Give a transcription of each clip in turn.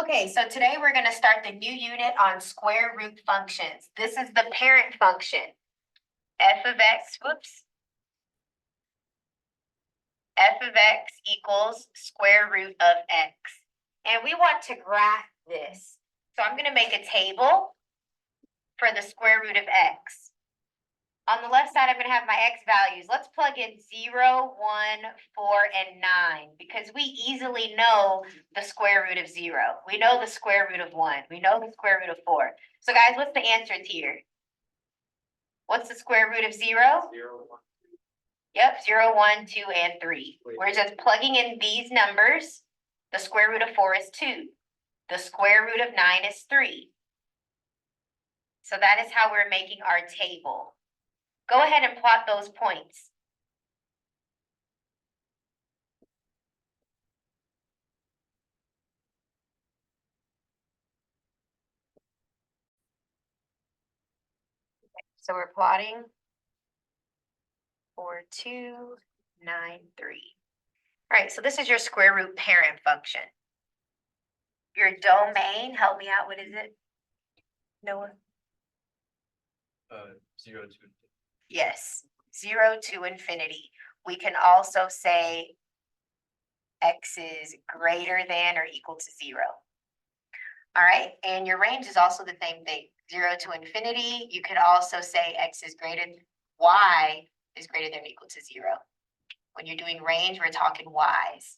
Okay, so today we're going to start the new unit on square root functions. This is the parent function. F of x, f of x equals square root of x. And we want to graph this. So I'm going to make a table for the square root of x. On the left side, I'm going to have my x values. Let's plug in 0, 1, 4, and 9 because we easily know the square root of 0. We know the square root of 1. We know the square root of 4. So guys, what's the answers here? What's the square root of 0? 0, 1. Yep, 0, 1, 2, and 3. We're just plugging in these numbers. The square root of 4 is 2. The square root of 9 is 3. So that is how we're making our table. Go ahead and plot those points. So we're plotting 4, 2, 9, 3. All right, so this is your square root parent function. Your domain, help me out, what is it? Noah? 0 to Yes, 0 to infinity. We can also say x is greater than or equal to 0. All right, and your range is also the same thing, 0 to infinity. You can also say x is greater, y is greater than or equal to 0. When you're doing range, we're talking y's.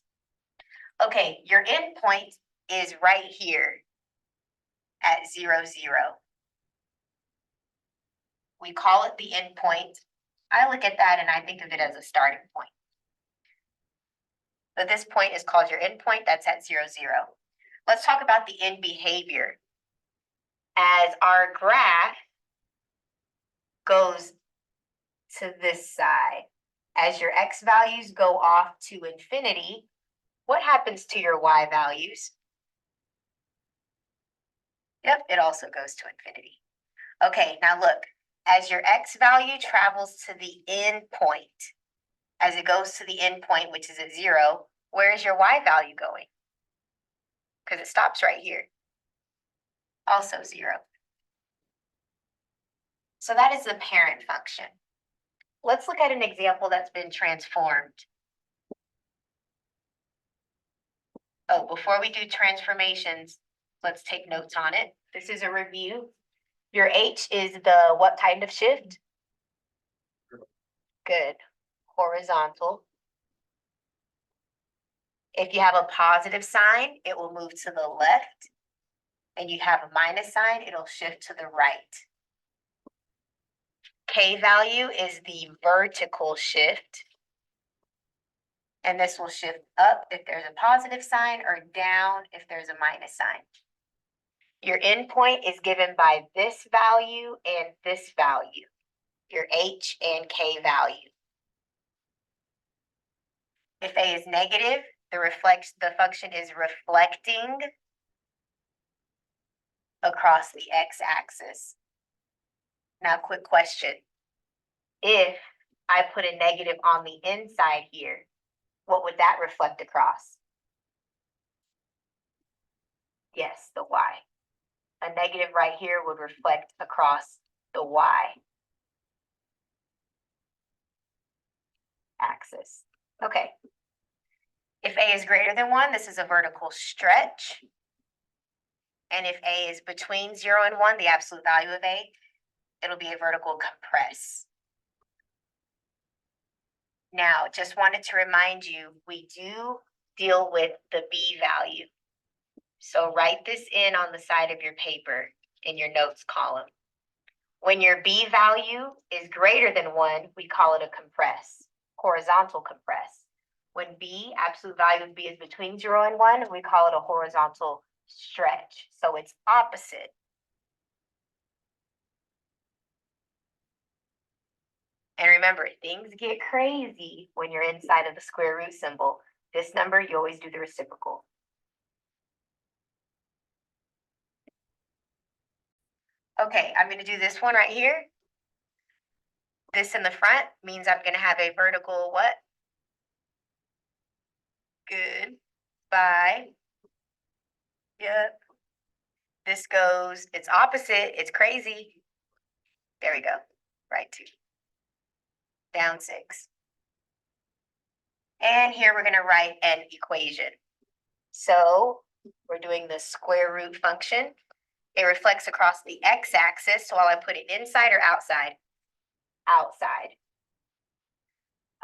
Okay, your endpoint is right here at 0, 0. We call it the endpoint. I look at that and I think of it as a starting point. But this point is called your endpoint. That's at 0, 0. Let's talk about the end behavior. As our graph goes to this side, as your x values go off to infinity, what happens to your y values? Yep, it also goes to infinity. Okay, now look, as your x value travels to the end point, as it goes to the end point, which is at 0, where is your y value going? Because it stops right here. Also 0. So that is the parent function. Let's look at an example that's been transformed. Oh, before we do transformations, let's take notes on it. This is a review. Your H is the what kind of shift? Good. Horizontal. If you have a positive sign, it will move to the left. And you have a minus sign, it'll shift to the right. K value is the vertical shift. And this will shift up if there's a positive sign or down if there's a minus sign. Your endpoint is given by this value and this value, your H and K value. If A is negative, the function is reflecting across the x-axis. Now, quick question. If I put a negative on the inside here, what would that reflect across? Yes, the y. A negative right here would reflect across the y axis. Okay. If A is greater than 1, this is a vertical stretch. And if A is between 0 and 1, the absolute value of A, it'll be a vertical compress. Now, just wanted to remind you, we do deal with the B value. So write this in on the side of your paper in your notes column. When your B value is greater than 1, we call it a compress, horizontal compress. When B, absolute value of B is between 0 and 1, we call it a horizontal stretch. So it's opposite. And remember, things get crazy when you're inside of the square root symbol. This number, you always do the reciprocal. Okay, I'm going to do this one right here. This in the front means I'm going to have a vertical what? Good. By Yep. This goes, it's opposite, it's crazy. There we go, right 2. Down 6. And here we're gonna write an equation. So we're doing the square root function. It reflects across the x-axis, so while I put it inside or outside? Outside.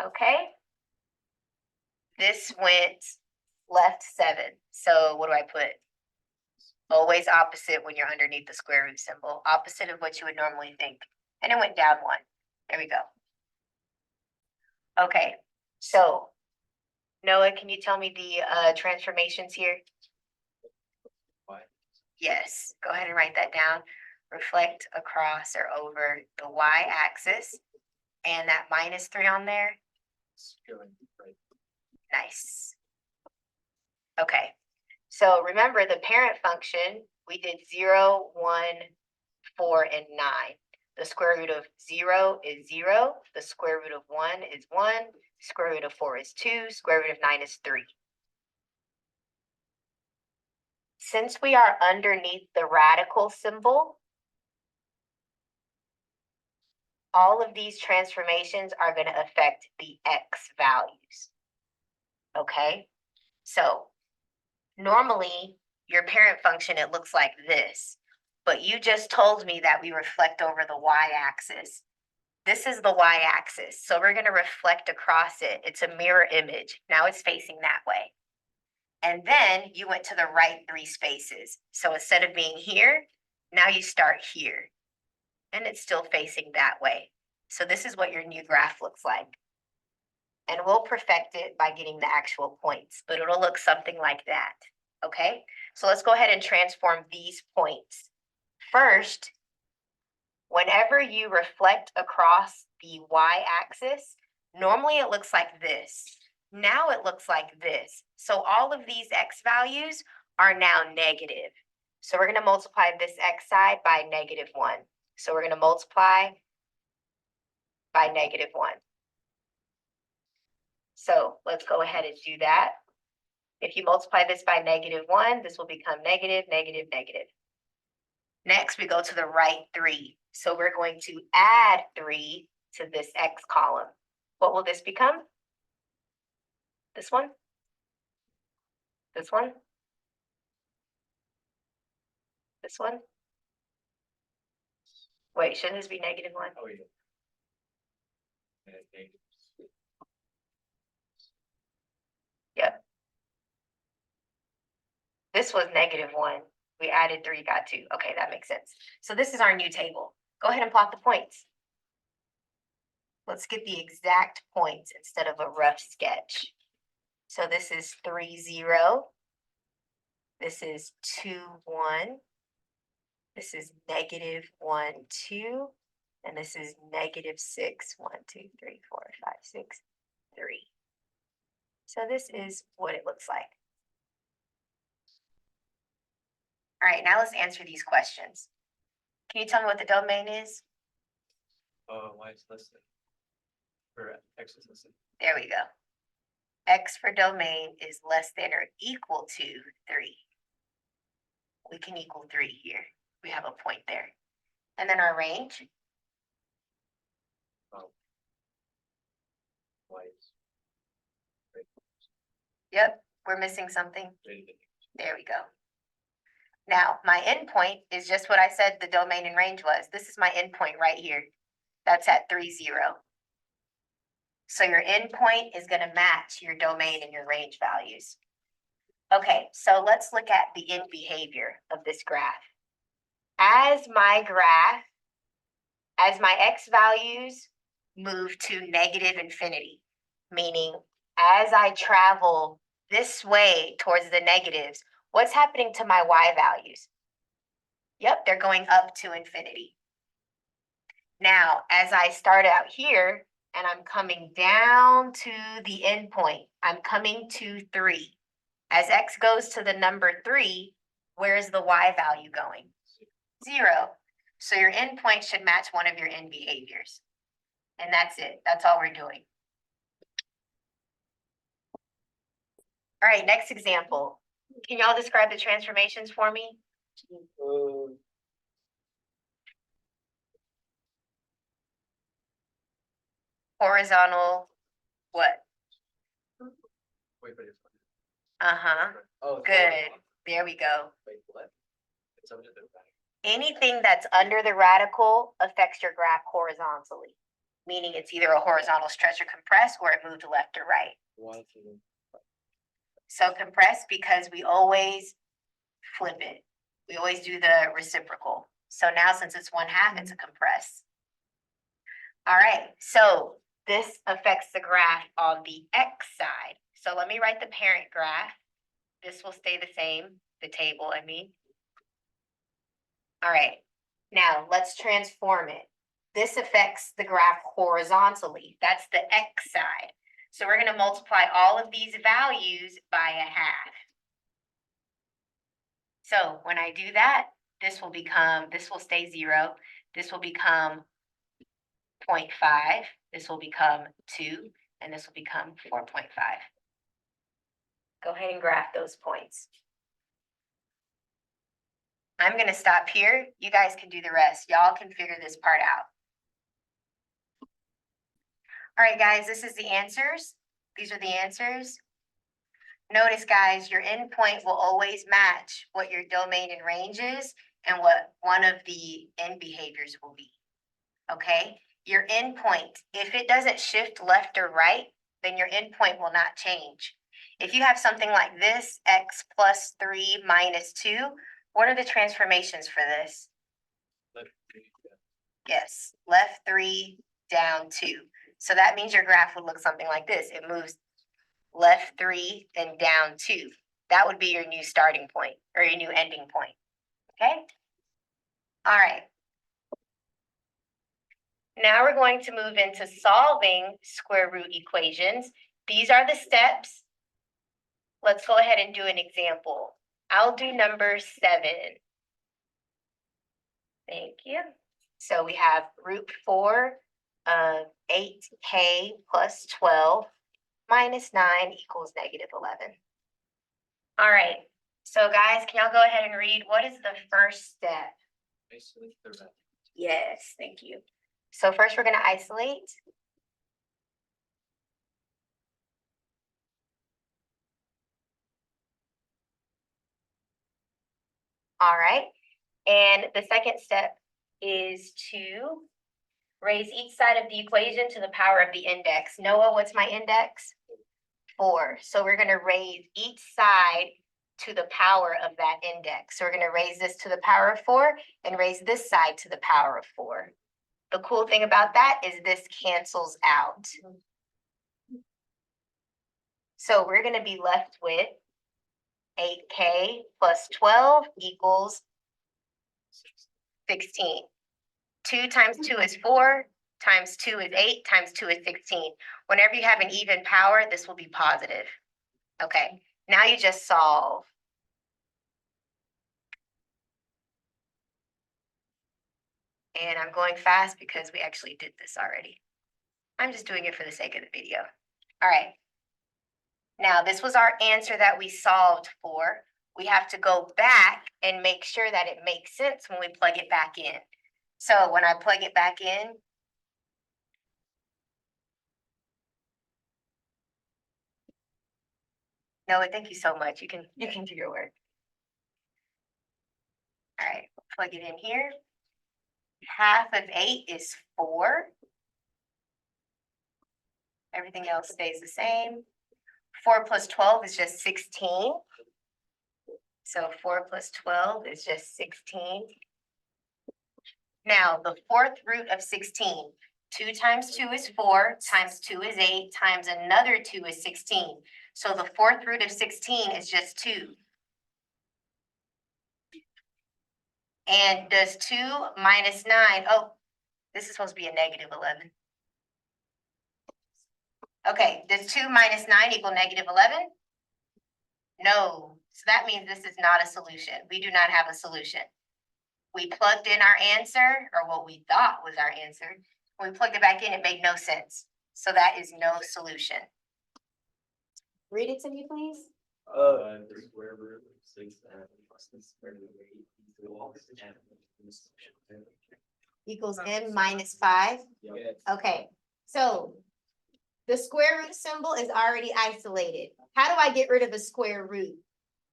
Okay. This went left 7. So what do I put? Always opposite when you're underneath the square root symbol. Opposite of what you would normally think. And it went down 1. There we go. Okay, so Noah, can you tell me the transformations here? Yes, go ahead and write that down. Reflect across or over the y-axis. And that -3 on there. Nice. Okay, so remember the parent function, we did 0, 1, 4, and 9. The square root of 0 is 0. The square root of 1 is 1. Square root of 4 is 2. Square root of 9 is 3. Since we are underneath the radical symbol, all of these transformations are going to affect the x values. Okay, so normally your parent function, it looks like this, but you just told me that we reflect over the y-axis. This is the y-axis, so we're going to reflect across it. It's a mirror image. Now it's facing that way. And then you went to the right 3 spaces. So instead of being here, now you start here. And it's still facing that way. So this is what your new graph looks like. And we'll perfect it by getting the actual points, but it'll look something like that. Okay, so let's go ahead and transform these points. First, whenever you reflect across the y-axis, normally it looks like this. Now it looks like this. So all of these x values are now negative. So we're going to multiply this x side by -1. So we're going to multiply by -1. So let's go ahead and do that. If you multiply this by -1, this will become negative, negative, negative. Next, we go to the right 3. So we're going to add 3 to this x column. What will this become? This one? This one? This one? Wait, shouldn't this be -1? Oh, yeah. Yep. This was -1. We added 3, got 2. Okay, that makes sense. So this is our new table. Go ahead and plot the points. Let's get the exact points instead of a rough sketch. So this is 3, 0. This is 2, 1. This is -1, 2. And this is -6, 1, 2, 3, 4, 5, 6, 3. So this is what it looks like. All right, now let's answer these questions. Can you tell me what the domain is? Y is less than, or x is less than. There we go. X for domain is less than or equal to 3. We can equal 3 here. We have a point there. And then our range. Y is Yep, we're missing something. greater than. There we go. Now, my endpoint is just what I said the domain and range was. This is my endpoint right here. That's at 3, 0. So your endpoint is going to match your domain and your range values. Okay, so let's look at the end behavior of this graph. As my x values move to -infinity, meaning as I travel this way towards the negatives, what's happening to my y values? Yep, they're going up to infinity. Now, as I start out here and I'm coming down to the endpoint, I'm coming to 3. As x goes to the number 3, where's the y value going? 0. So your endpoint should match one of your end behaviors. And that's it. That's all we're doing. All right, next example. Can y'all describe the transformations for me? Horizontal, what? Wait, but it's. Uh-huh, Oh. it's good. horizontal. There we go. Wait, what? It's under the back. Anything that's under the radical affects your graph horizontally, meaning it's either a horizontal stretch or compress, or it moved left or right. Why is it- So compress because we always flip it. We always do the reciprocal. So now since it's 1/2, it's a compress. All right, so this affects the graph on the X side. So let me write the parent graph. This will stay the same, the table, I mean. All right, now let's transform it. This affects the graph horizontally. That's the X side. So we're gonna multiply all of these values by 1/2. So when I do that, this will stay 0. This will become 0.5. This will become 2, and this will become 4.5. Go ahead and graph those points. I'm gonna stop here. You guys can do the rest. Y'all can figure this part out. All right, guys, this is the answers. These are the answers. Notice, guys, your endpoint will always match what your domain and range is and what one of the end behaviors will be. Okay? Your endpoint, if it doesn't shift left or right, then your endpoint will not change. If you have something like this, x plus 3 minus 2, what are the transformations for this? Left, three, yeah. Yes, left 3, down 2. So that means your graph would look something like this. It moves left 3, then down 2. That would be your new starting point or your new ending point. Okay? All right. Now we're going to move into solving square root equations. These are the steps. Let's go ahead and do an example. I'll do number 7. Thank you. So we have root 4 of 8k plus 12 minus 9 equals negative 11. All right. So guys, can y'all go ahead and read what is the first step? Isolate the radical. Yes, thank you. So first we're going to isolate. All right. And the second step is to raise each side of the equation to the power of the index. Noah, what's my index? 4. So we're going to raise each side to the power of that index. So we're going to raise this to the power of 4 and raise this side to the power of 4. The cool thing about that is this cancels out. So we're going to be left with 8k plus 12 equals 16. 2 times 2 is 4, times 2 is 8, times 2 is 16. Whenever you have an even power, this will be positive. Okay, now you just solve. And I'm going fast because we actually did this already. I'm just doing it for the sake of the video. All right. Now, this was our answer that we solved for. We have to go back and make sure that it makes sense when we plug it back in. So when I plug it back in, Noah, thank you so much. You can do your work. All right, plug it in here. 1/2 of 8 is 4. Everything else stays the same. 4 plus 12 is just 16. So 4 plus 12 is just 16. Now, the fourth root of 16. 2 times 2 is 4, times 2 is 8, times another 2 is 16. So the fourth root of 16 is just 2. And does 2 minus 9, oh, this is supposed to be a negative 11. Okay, does 2 minus 9 equal negative 11? No, so that means this is not a solution. We do not have a solution. We plugged in our answer, or what we thought was our answer. When we plugged it back in, it made no sense. So that is no solution. Read it to me, please. The square root of 6m plus the square root of 8 equals m. Equals m minus 5. Yes. Okay, so the square root symbol is already isolated. How do I get rid of a square root?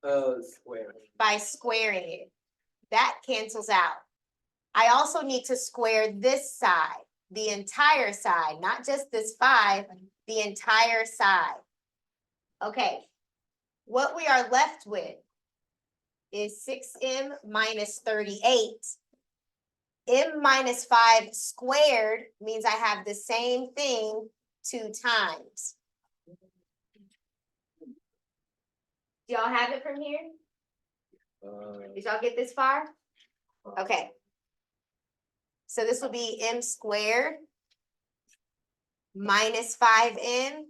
Square. By squaring it. That cancels out. I also need to square this side, the entire side, not just this 5, the entire side. Okay, what we are left with is 6m minus 38. M minus 5 squared means I have the same thing 2 times. Do y'all have it from here? Did y'all get this far? Okay. So this will be m squared minus 5m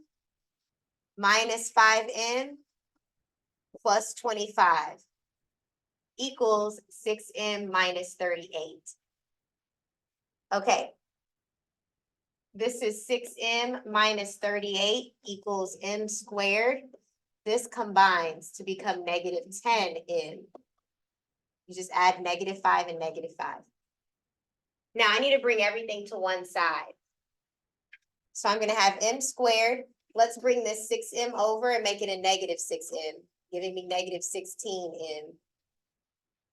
minus 5m plus 25 equals 6m minus 38. Okay. This is 6m minus 38 equals m squared. This combines to become negative 10m. You just add negative 5 and negative 5. Now I need to bring everything to one side. So I'm going to have m squared. Let's bring this 6m over and make it a negative 6m, giving me negative 16m.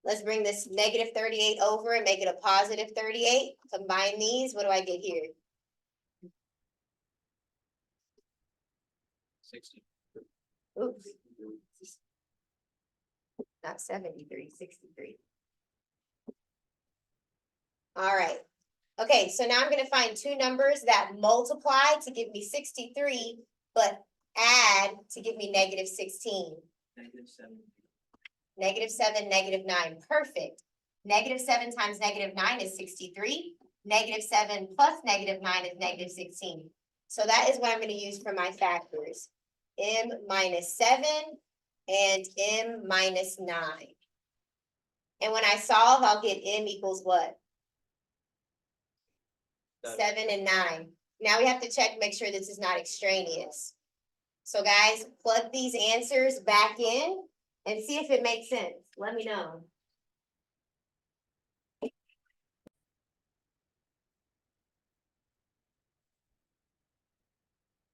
Let's bring this negative 38 over and make it a positive 38. Combine these. What do I get here? 60. Oops. Not 73, 63. All right. Okay, so now I'm going to find two numbers that multiply to give me 63, but add to give me negative 16. -7. Negative 7, negative 9. Perfect. Negative 7 times negative 9 is 63. Negative 7 plus negative 9 is negative 16. So that is what I'm going to use for my factors. M minus 7 and m minus 9. And when I solve, I'll get m equals what? 7 and 9. Now we have to check, make sure this is not extraneous. So guys, plug these answers back in and see if it makes sense. Let me know.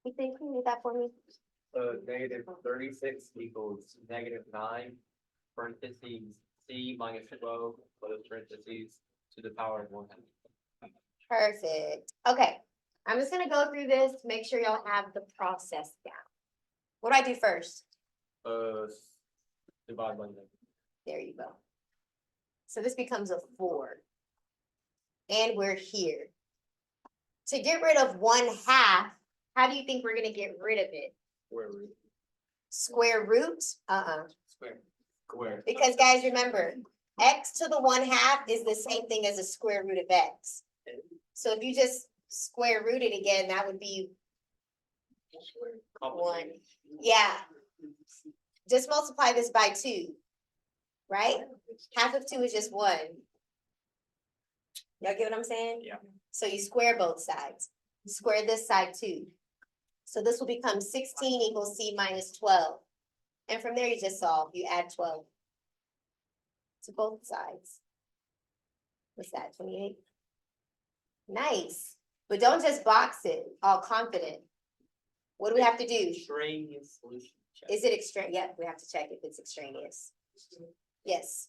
You think you need that for me? Negative 36 equals -9, parentheses, c minus 12, close parentheses, to the power of 1. Perfect. Okay, I'm just gonna go through this, make sure y'all have the process down. What do I do first? Divide by negative. There you go. So this becomes a 4. And we're here. To get rid of 1/2, how do you think we're gonna get rid of it? Square root. Square root? Square. Square. Because guys, remember, x to the 1/2 is the same thing as a square root of x. So if you just square root it again, that would be 1. Yeah. Just multiply this by 2. Right? Half of 2 is just 1. Y'all get what I'm saying? Yeah. So you square both sides. Square this side too. So this will become 16 equals c minus 12. And from there you just solve. You add 12 to both sides. What's that, 28? Nice. But don't just box it, all confident. What do we have to do? Extraneous solution. check. Is it extraneous? Yep, we have to check if it's extraneous. Yes.